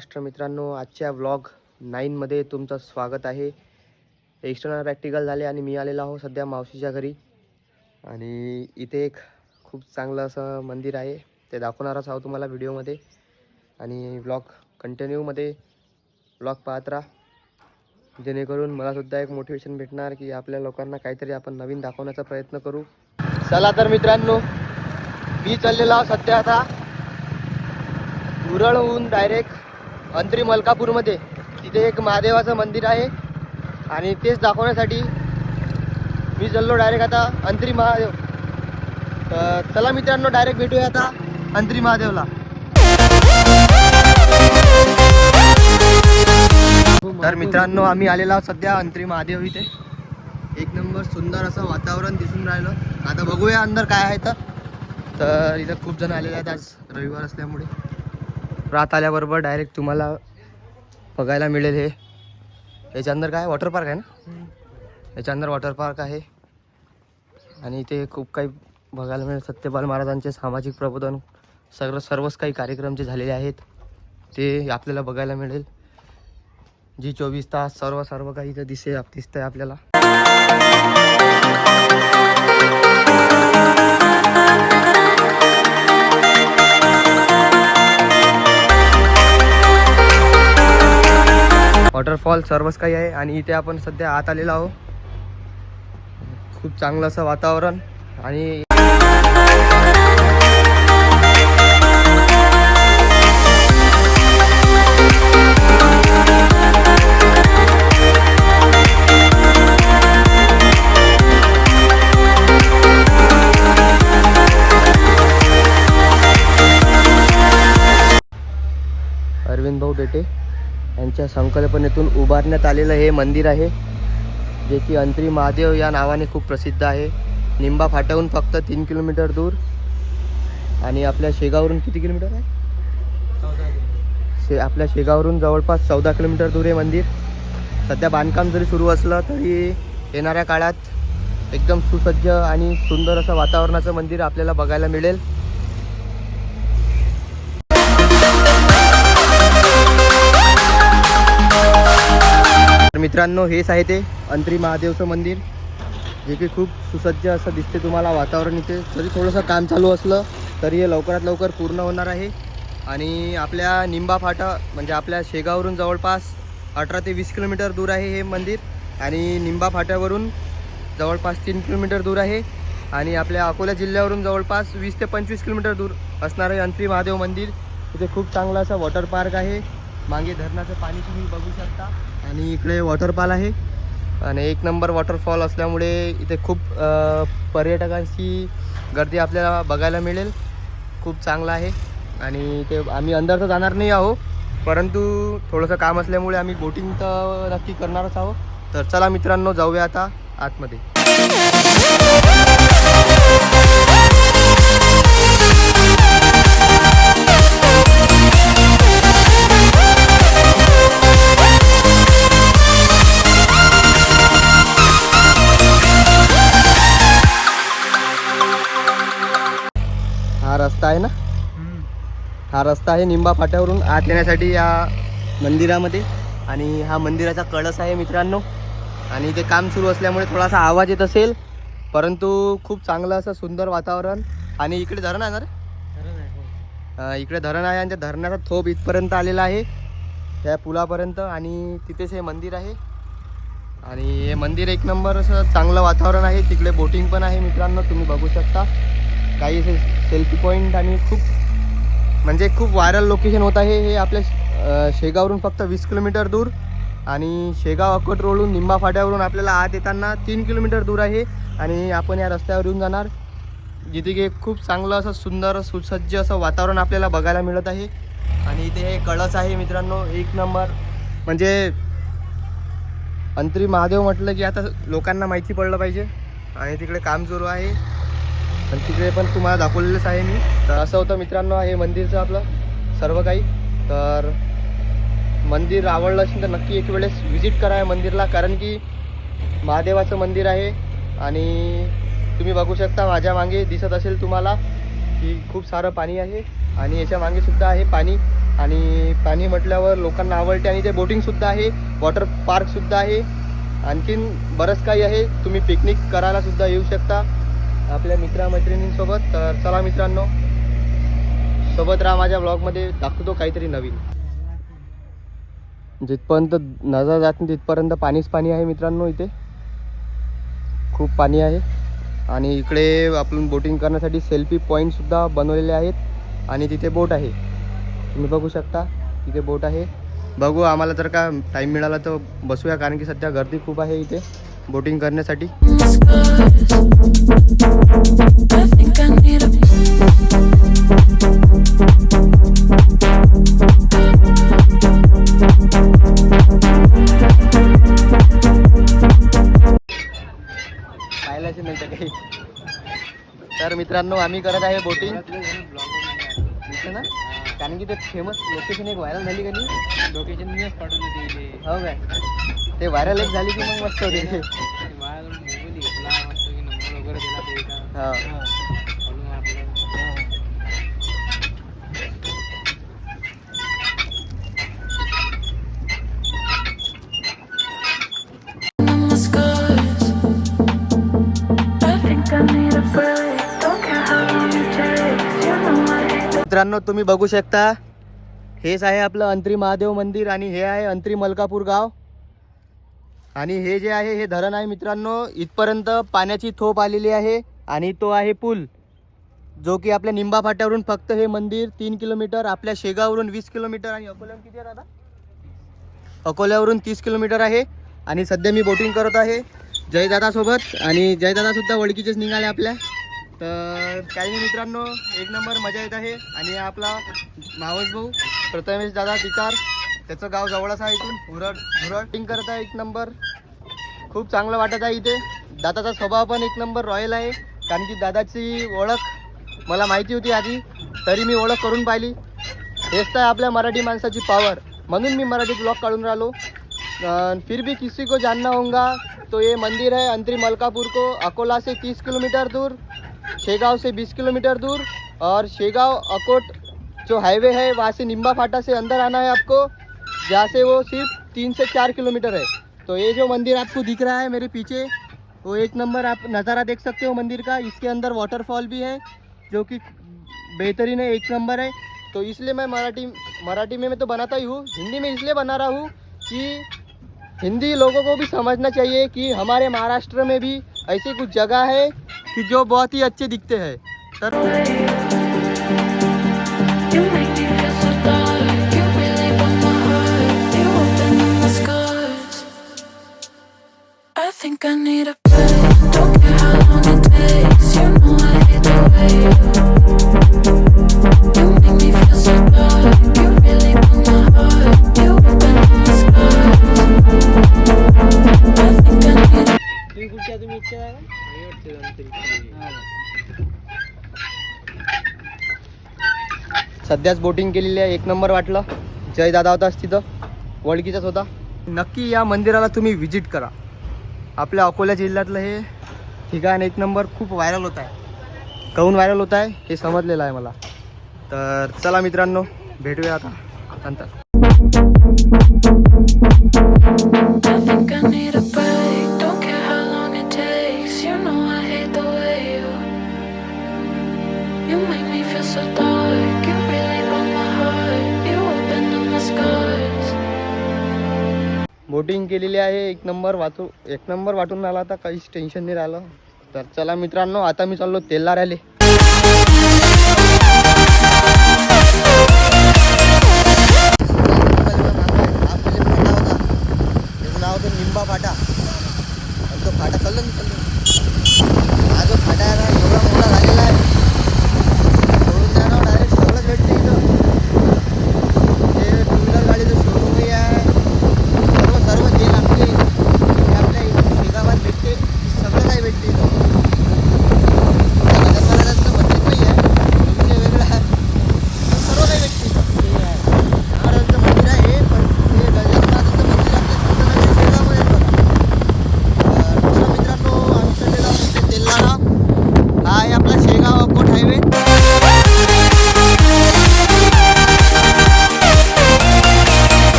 महाराष्ट्र मित्रांनो, आजच्या व्लॉग 9 मध्ये तुमचं स्वागत आहे। एक्सटर्नल प्रॅक्टिकल झाले आणि मी आलेलो आहो सध्या मावशीच्या घरी आणि इथे एक खूप चांगलं असं मंदिर आहे, ते दाखवणारच आहोत तुम्हाला व्हिडिओमध्ये आणि व्लॉग कंटिन्यूमध्ये व्लॉग पाहत राहा, जेणेकरून मला सुद्धा एक मोटिवेशन भेटणार की आपल्या लोकांना काहीतरी आपण नवीन दाखवण्याचा प्रयत्न करू। चला तर मित्रांनो, मी चाललेलो आहो सध्या आता उरळहून डायरेक्ट अंतरी मलकापूरमध्ये। तिथे एक महादेवाचं मंदिर आहे आणि तेच दाखवण्यासाठी मी चाललो डायरेक्ट आता अंतरी महादेव। तर चला मित्रांनो, डायरेक्ट भेटूया आता अंतरी महादेवला। तर मित्रांनो, आम्ही आलेलो आहोत सध्या अंतरी महादेव। इथे एक नंबर सुंदर असं वातावरण दिसून राहिलं। आता बघूया अंदर काय आहे। तर इथं खूप जण आलेले आहेत, आज रविवार असल्यामुळे। रात आल्याबरोबर डायरेक्ट तुम्हाला बघायला मिळेल हे। याच्या अंदर काय वॉटर पार्क आहे ना, याच्या अंदर वॉटर पार्क आहे आणि इथे खूप काही बघायला मिळेल। सत्यपाल महाराजांचे सामाजिक प्रबोधन सर्वच काही कार्यक्रम जे झालेले आहेत ते आपल्याला बघायला मिळेल। जी 24 तास सर्व काही इथं दिसतंय आपल्याला। वॉटरफॉल सर्वच काही आहे आणि इथे आपण सध्या आत आलेलो आहोत। खूप चांगलं असं वातावरण आणि अरविंद भाऊ डेटे यांच्या संकल्पनेतून उभारण्यात आलेलं हे मंदिर आहे, जे की अंतरी महादेव या नावाने खूप प्रसिद्ध आहे। निंबा फाट्याहून फक्त 3 किलोमीटर दूर आणि आपल्या शेगावरून किती किलोमीटर आहे? आपल्या शेगावरून जवळपास 14 किलोमीटर दूर हे मंदिर। सध्या बांधकाम जरी सुरू असलं तरी येणाऱ्या काळात एकदम सुसज्ज आणि सुंदर असं वातावरणाचं मंदिर आपल्याला बघायला मिळेल। मित्रांनो, हेच आहे ते अंतरी महादेवचं मंदिर, जे की खूप सुसज्ज असं दिसते तुम्हाला वातावरण। इथे जरी थोडंसं काम चालू असलं तरी हे लवकरात लवकर पूर्ण होणार आहे। आणि आपल्या निंबा फाटा म्हणजे आपल्या शेगावरून जवळपास 18 ते 20 किलोमीटर दूर आहे हे मंदिर आणि निंबा फाट्यावरून जवळपास 3 किलोमीटर दूर आहे आणि आपल्या अकोला जिल्ह्यावरून जवळपास 20 ते 25 किलोमीटर दूर असणारे अंतरी महादेव मंदिर। इथे खूप चांगला असा वॉटर पार्क आहे। मागे धरणाचं पाणी तुम्ही बघू शकता आणि इकडे वॉटरफॉल आहे आणि एक नंबर वॉटरफॉल असल्यामुळे इथे खूप पर्यटकांची गर्दी आपल्याला बघायला मिळेल। खूप चांगला आहे आणि ते आम्ही अंदर तर जाणार नाही आहो, परंतु थोडंसं काम असल्यामुळे आम्ही बोटिंग तर नक्की करणारच आहोत। तर चला मित्रांनो, जाऊया आता आतमध्ये। हा रस्ता आहे ना, हा रस्ता आहे निंबा फाट्यावरून आत येण्यासाठी या मंदिरामध्ये आणि हा मंदिराचा कळस आहे मित्रांनो। आणि इथे काम सुरू असल्यामुळे थोडासा आवाज येत असेल, परंतु खूप चांगलं असं सुंदर वातावरण। आणि इकडे धरण आहे ना रे, इकडे धरण आहे आणि त्या धरणाचा थोप इथपर्यंत आलेला आहे, त्या पुलापर्यंत, आणि तिथेच हे मंदिर आहे। आणि हे मंदिर एक नंबर असं चांगलं वातावरण आहे। तिकडे बोटिंग पण आहे मित्रांनो, तुम्ही बघू शकता। काही सेल्फी पॉईंट आणि खूप व्हायरल लोकेशन होत आहे हे। आपल्या शेगावरून फक्त 20 किलोमीटर दूर आणि शेगाव अकोट रोडून निंबा फाट्यावरून आपल्याला आत येताना 3 किलोमीटर दूर आहे आणि आपण या रस्त्यावर येऊन जाणार, जिथे की खूप चांगलं असं सुंदर सुसज्ज असं वातावरण आपल्याला बघायला मिळत आहे। आणि इथे हे कळस आहे मित्रांनो, एक नंबर। म्हणजे अंतरी महादेव म्हटलं की आता लोकांना माहिती पडलं पाहिजे। आणि तिकडे काम सुरू आहे आणि तिकडे पण तुम्हाला दाखवलेलंच आहे मी। तर असं होतं मित्रांनो हे मंदिरचं आपलं सर्व काही। तर मंदिर आवडलं असेल तर नक्की एक वेळेस व्हिजिट करा या मंदिरला, कारण की महादेवाचं मंदिर आहे। आणि तुम्ही बघू शकता माझ्या मागे दिसत असेल तुम्हाला की खूप सारं पाणी आहे आणि याच्या मागे सुद्धा आहे पाणी आणि पाणी म्हटल्यावर लोकांना आवडते आणि ते बोटिंगसुद्धा आहे, वॉटर पार्कसुद्धा आहे, आणखीन बरंच काही आहे. तुम्ही पिकनिक करायला सुद्धा येऊ शकता आपल्या मित्रमैत्रिणींसोबत. तर चला मित्रांनो, सोबत राहा माझ्या ब्लॉगमध्ये, दाखवतो काहीतरी नवीन. जिथपर्यंत नजर जात नाही तिथपर्यंत पाणीच पाणी आहे मित्रांनो. इथे खूप पाणी आहे आणि इकडे आपण बोटिंग करण्यासाठी सेल्फी पॉईंटसुद्धा बनवलेले आहेत आणि तिथे बोट आहे. तुम्ही बघू शकता तिथे बोट आहे. बघू आम्हाला जर का टाईम मिळाला तर बसूया, कारण की सध्या गर्दी खूप आहे इथे बोटिंग करण्यासाठी. पाहिल्याचे नाही तर काही. तर मित्रांनो आम्ही करत आहे बोटिंग ना, कारण की ते फेमस लोकेशन एक व्हायरल झाली का नाही. लोकेशन मीच पाठवली ते. हो काय, ते व्हायरल एक झाली की मग मस्त होते. माझ्याकडून मोबाईल घेतला मस्त की नंबर वगैरे दिला ते का. हा म्हणून आपलं मित्रांनो तुम्ही बघू शकता, हेच आहे आपलं अंत्री महादेव मंदिर आणि हे आहे अंत्री मलकापूर गाव. आणि हे जे आहे हे धरण आहे मित्रांनो. इथपर्यंत पाण्याची थोप आलेली आहे आणि तो आहे पूल, जो की आपल्या निंबा फाट्यावरून फक्त हे मंदिर 3 किलोमीटर, आपल्या शेगाववरून 20 किलोमीटर आणि अकोल्यावरून किती आहे दादा? अकोल्यावरून 30 किलोमीटर आहे. आणि सध्या मी बोटिंग करत आहे जयदादासोबत आणि जयदादासुद्धा ओळखीचेच निघाले आपल्या. तर काही नाही मित्रांनो, एक नंबर मजा येत आहे. आणि आपला मावस भाऊ प्रथमेश दादा तिकार, त्याचं गाव जवळच आहे इथून, बोटिंग करत आहे एक नंबर. खूप चांगलं वाटत आहे इथे. दादाचा स्वभाव पण एक नंबर रॉयल आहे, कारण की दादाची ओळख मला माहिती होती आधी, तरी मी ओळख करून पाहिली. हेच तर आपल्या मराठी माणसाची पावर, म्हणून मी मराठी ब्लॉग काढून राहिलो. फिर भी किसी को जानना होगा तो ये मंदिर है अंत्री मलकापुर को, अकोला से 30 किलोमीटर दूर, शेगांव से 20 किलोमीटर दूर, और शेगांव अकोट जो हाईवे है वहाँ से निम्बा फाटा से अंदर आना है आपको, जहाँ से वो सिर्फ 3 से 4 किलोमीटर है. तो ये जो मंदिर आपको दिख रहा है मेरे पीछे, वो एक नंबर आप नज़ारा देख सकते हो मंदिर का. इसके अंदर वाटरफॉल भी है जो कि बेहतरीन है, एक नंबर है. तो इसलिए मैं मराठी में मैं तो बनाता ही हूँ, हिंदी में इसलिए बना रहा हूँ कि हिंदी लोगों को भी समझना चाहिए कि हमारे महाराष्ट्र में भी ऐसी कुछ जगह है कि जो बहुत ही अच्छे दिखते हैं. तर think I need a break. Don't care how long it takes. You know I hate the way you make me feel so dark. You really broke my heart. You open up my scars. I think I need a तुम्ही कुठच्या तुम्ही इच्छा आहे सध्याच boating केलेली आहे, एक number वाटलं. जय दादा होताच तिथं, ओळखीचाच होता. नक्की या मंदिराला तुम्ही व्हिजिट करा. आपल्या अकोला जिल्ह्यातलं हे ठिकाण एक नंबर, खूप व्हायरल होत आहे. काहून व्हायरल होत आहे हे समजलेलं आहे मला. तर चला मित्रांनो, भेटूया आता नंतर. I think I need a break. Don't care how long it takes. You know I hate the way you make me feel so dark. You really broke my heart. You opened up my scars. Boating केलेली आहे, एक number वाटून राहिला. आता काहीच tension नाही राहिलं. तर चला मित्रांनो, आता मी चाललो तेल्ला रॅली. नाव होतं निंबा फाटा, आणि तो फाटा चाललो. हा जो फाटा आहे ना एवढा